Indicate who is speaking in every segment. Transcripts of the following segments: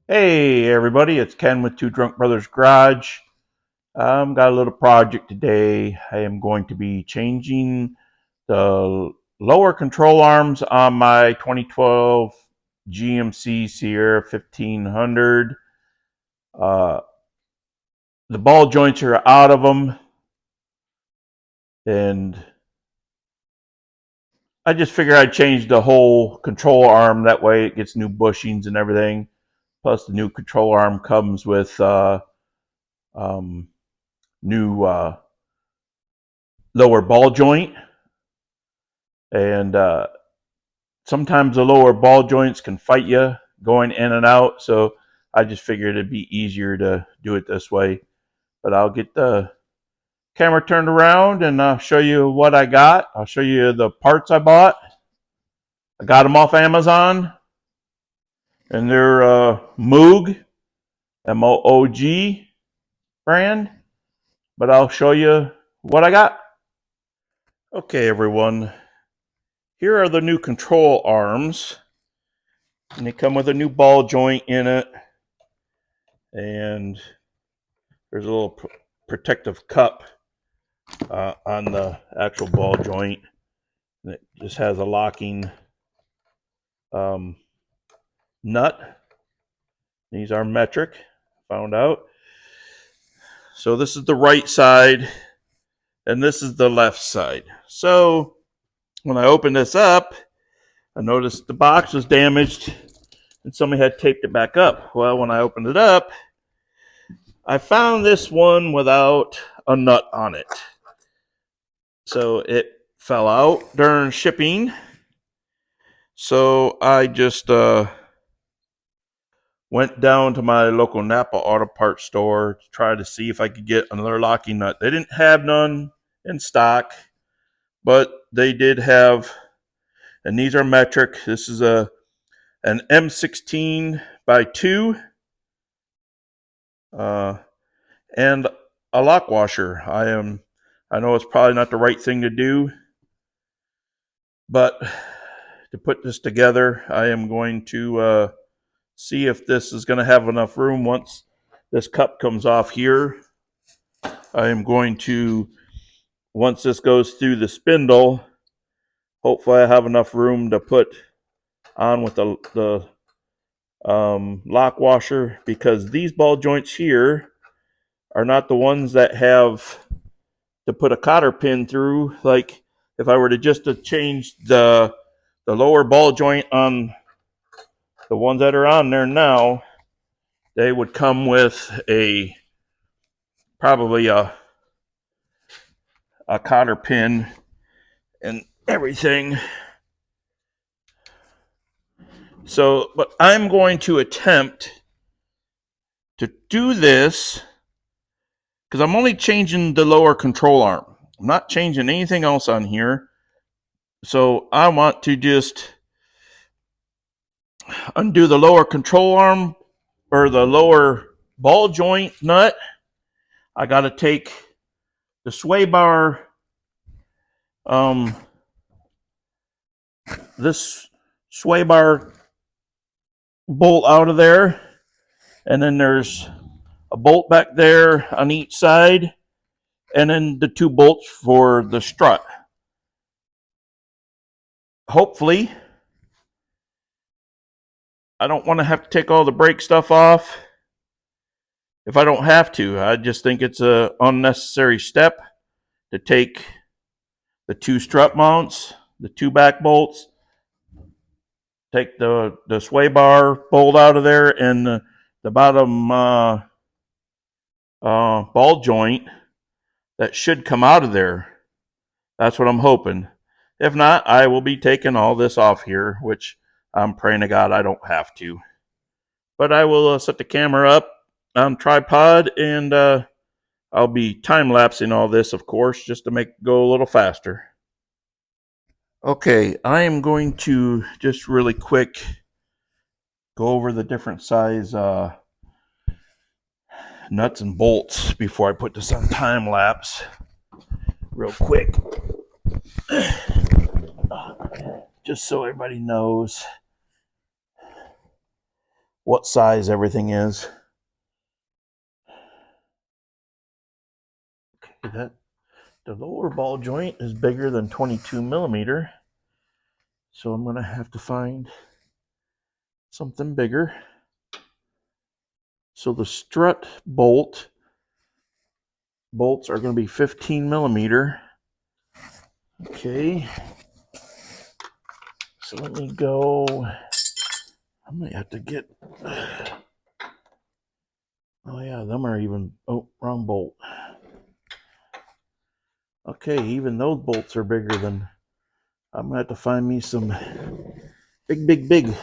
Speaker 1: Hey everybody, it's Ken with Two Drunk Brothers Garage. Got a little project today. I am going to be changing the lower control arms on my 2012 GMC Sierra 1500. The ball joints are out of them, and I just figured I'd change the whole control arm. That way it gets new bushings and everything. Plus the new control arm comes with new lower ball joint, and sometimes the lower ball joints can fight you going in and out, so I just figured it'd be easier to do it this way. But I'll get the camera turned around and I'll show you what I got. I'll show you the parts I bought. I got them off Amazon, and they're Moog, M-O-O-G brand, but I'll show you what I got. Okay, everyone, here are the new control arms, and they come with a new ball joint in it, and there's a little protective cup on the actual ball joint, and it just has a locking nut. These are metric, found out. So this is the right side, and this is the left side. So when I opened this up, I noticed the box was damaged and somebody had taped it back up. Well, when I opened it up, I found this one without a nut on it. So it fell out during shipping. So I just went down to my local Napa Auto Parts store to try to see if I could get another locking nut. They didn't have none in stock, but they did have, and these are metric. This is an M16 by 2 and a lock washer. I know it's probably not the right thing to do, but to put this together, I am going to see if this is going to have enough room. Once this cup comes off here, I am going to, once this goes through the spindle, hopefully I have enough room to put on with the lock washer, because these ball joints here are not the ones that have to put a cotter pin through. Like if I were to just to change the lower ball joint on the ones that are on there now, they would come with probably a cotter pin and everything. So, but I'm going to attempt to do this because I'm only changing the lower control arm. I'm not changing anything else on here. So I want to just undo the lower control arm, or the lower ball joint nut. I got to take the sway bar, this sway bar bolt out of there, and then there's a bolt back there on each side, and then the 2 bolts for the strut. Hopefully, I don't want to have to take all the brake stuff off if I don't have to. I just think it's an unnecessary step to take the 2 strut mounts, the 2 back bolts, take the sway bar bolt out of there, and the bottom ball joint that should come out of there. That's what I'm hoping. If not, I will be taking all this off here, which I'm praying to God I don't have to. But I will set the camera up on tripod, and I'll be time-lapsing all this, of course, just to make it go a little faster. Okay, I am going to just really quick go over the different size nuts and bolts before I put this on time lapse real quick. just so everybody knows what size everything is. Okay, the lower ball joint is bigger than 22 millimeter, so I'm going to have to find something bigger. So the strut bolts are going to be 15 millimeter. Okay, so let me go. I might have to get. Oh yeah, them are even. Oh, wrong bolt. Okay, even those bolts are bigger than. I'm gonna have to find me some big.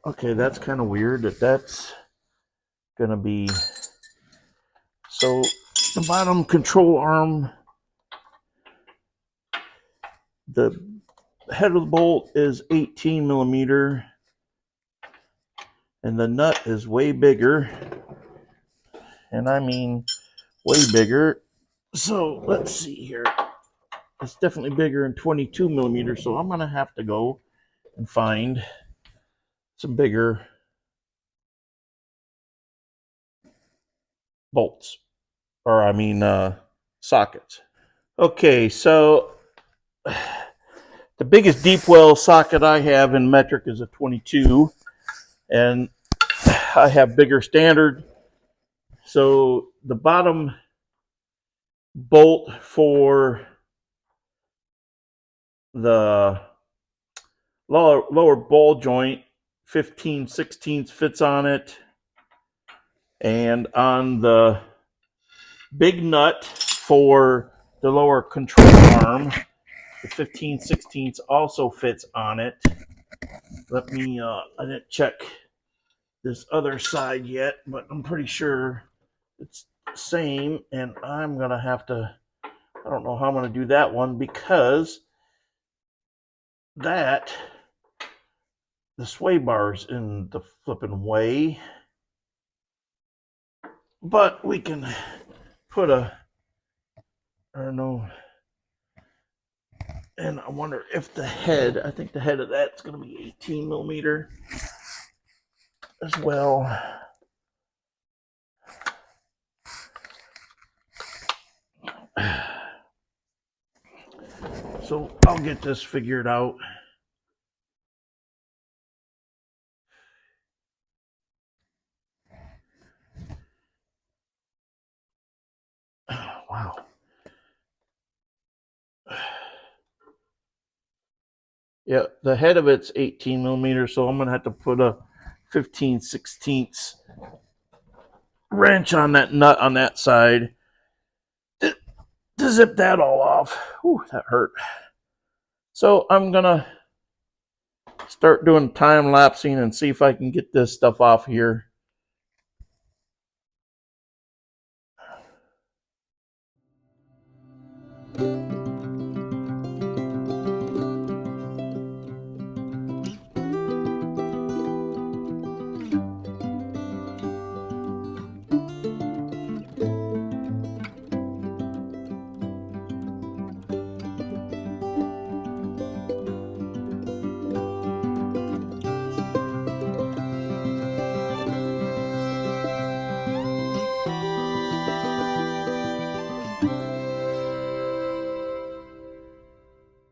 Speaker 1: Okay, that's kind of weird that's gonna be. So the bottom control arm, the head of the bolt is 18 millimeter, and the nut is way bigger, and I mean way bigger. So let's see here. It's definitely bigger than 22 millimeter, so I'm gonna have to go and find some bigger bolts, or I mean sockets. Okay, so the biggest deep well socket I have in metric is a 22, and I have bigger standard. So the bottom bolt for the lower ball joint, 15/16 fits on it, and on the big nut for the lower control arm, the 15/16 also fits on it. Let me, I didn't check this other side yet, but I'm pretty sure it's the same, and I'm gonna have to, I don't know how I'm gonna do that one, because the sway bar's in the flipping way. But we can put I don't know, and I wonder if I think the head of that's going to be 18 millimeter as well. So I'll get this figured out. Wow. Yeah, the head of it's 18 millimeters, so I'm going to have to put a 15/16 wrench on that nut on that side to zip that all off. Whew, that hurt. So I'm going to start doing time lapsing and see if I can get this stuff off here.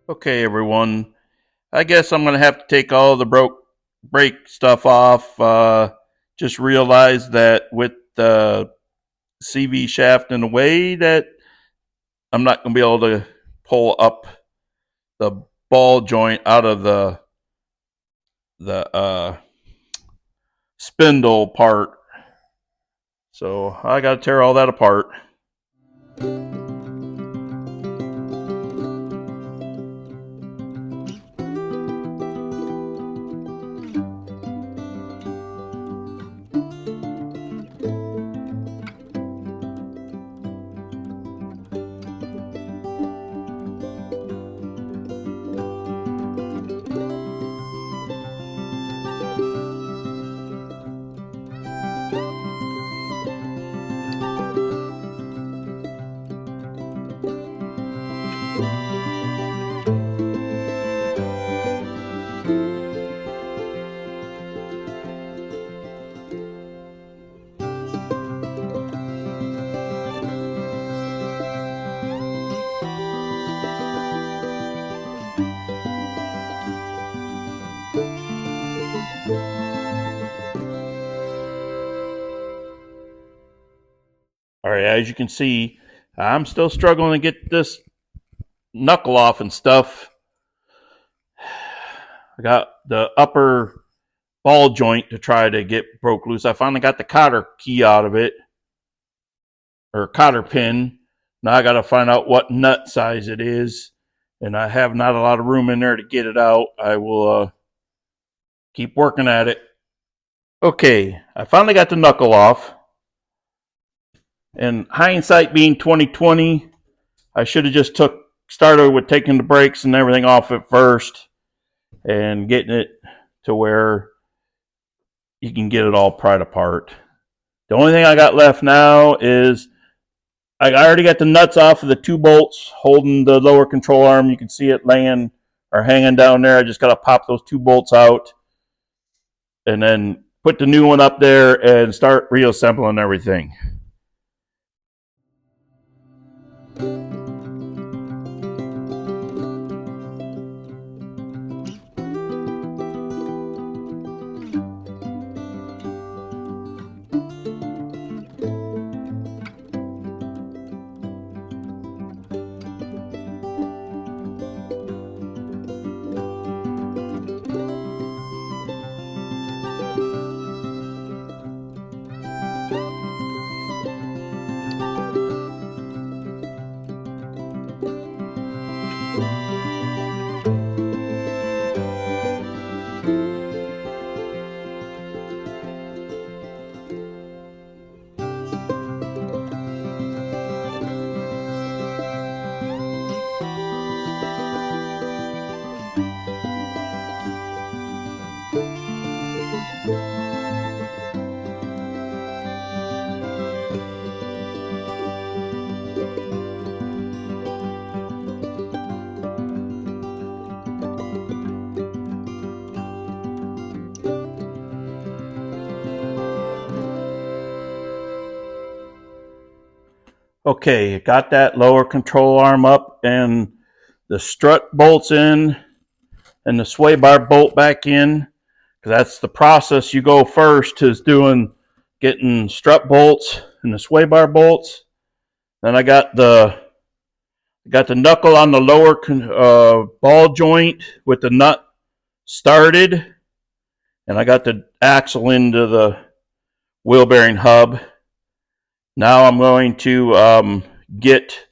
Speaker 1: Okay, everyone. I guess I'm going to have to take all the brake stuff off. Just realize that with the CV shaft in the way, that I'm not going to be able to pull up the ball joint out of the spindle part. So I got to tear all that apart. right, as you can see, I'm still struggling to get this knuckle off and stuff. I got the upper ball joint to try to get broke loose. I finally got the cotter key out of it, or cotter pin. Now I got to find out what nut size it is, and I have not a lot of room in there to get it out. I will keep working at it. Okay, I finally got the knuckle off. And hindsight being 2020, I should have just started with taking the brakes and everything off at first and getting it to where you can get it all pried apart. The only thing I got left now is I already got the nuts off of the 2 bolts holding the lower control arm. You can see it laying or hanging down there. I just got to pop those 2 bolts out and then put the new one up there and start reassembling everything. Okay, got that lower control arm up and the strut bolts in and the sway bar bolt back in. That's the process you go first, is getting strut bolts and the sway bar bolts. Then I got the knuckle on the lower ball joint with the nut started, and I got the axle into the wheel bearing hub. Now I'm going to get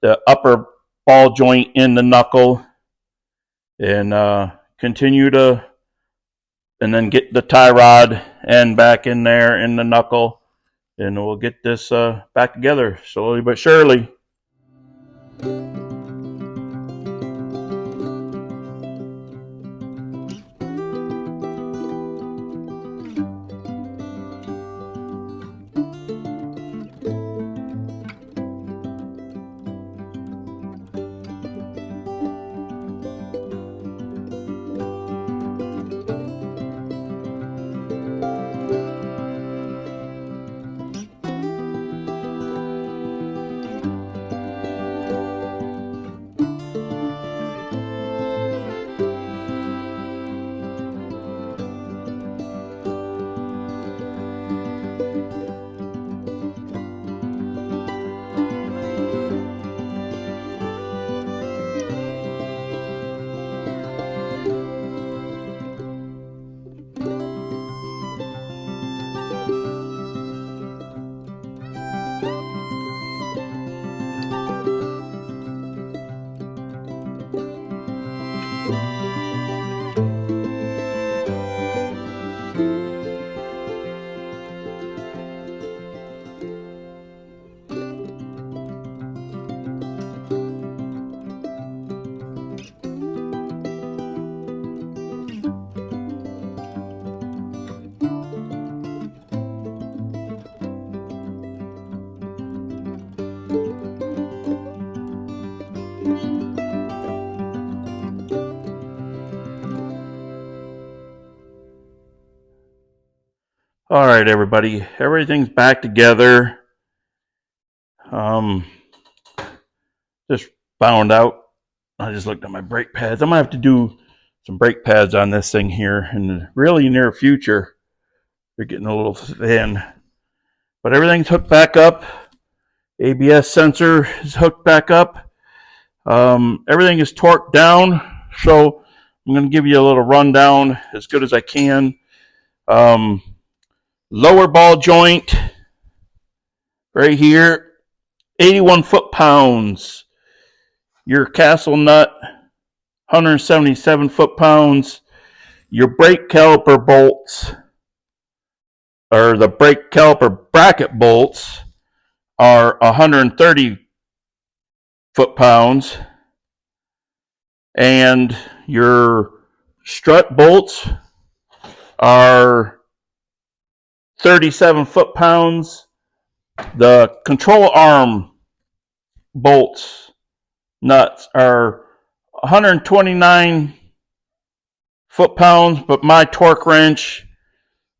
Speaker 1: the upper ball joint in the knuckle and continue to, and then get the tie rod end back in there in the knuckle, and we'll get this back together slowly but surely. All right, everybody, everything's back together. Just found out, I just looked at my brake pads. I'm gonna have to do some brake pads on this thing here in the really near future. They're getting a little thin, but everything's hooked back up. ABS sensor is hooked back up. Everything is torqued down, so I'm going to give you a little rundown as good as I can. Lower ball joint right here, 81 foot-pounds. Your castle nut, 177 foot-pounds. Your brake caliper bolts, or the brake caliper bracket bolts, are 130 foot-pounds. And your strut bolts are 37 foot-pounds. The control arm bolts, nuts, are 129 foot-pounds, but my torque wrench,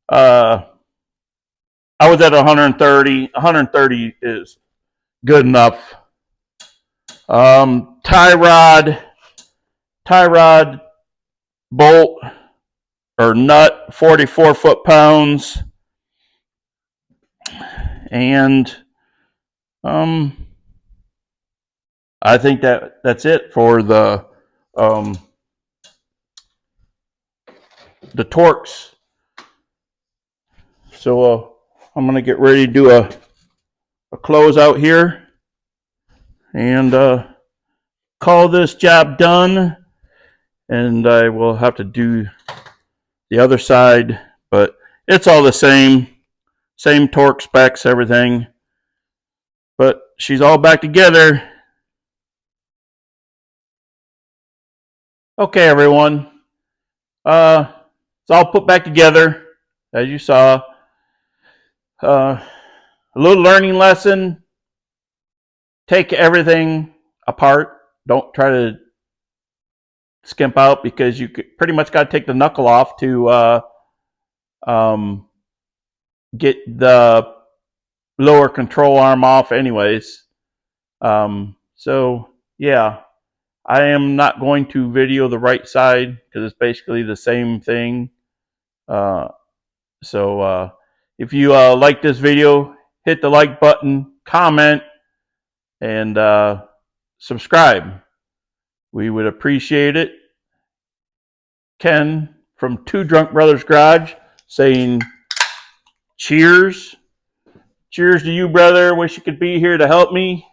Speaker 1: I was at 130. 130 is good enough. Tie rod bolt or nut, 44 foot-pounds. And I think that's it for the torques. So I'm going to get ready to do a close out here and call this job done. And I will have to do the other side, but it's all the same torque specs, everything. But she's all back together. Okay, everyone. It's all put back together, as you saw. A little learning lesson. Take everything apart. Don't try to skimp out, because you pretty much got to take the knuckle off to get the lower control arm off anyways. So yeah, I am not going to video the right side because it's basically the same thing. So if you like this video, hit the like button, comment, and subscribe. We would appreciate it. Ken from Two Drunk Brothers Garage saying cheers. Cheers to you, brother. Wish you could be here to help me.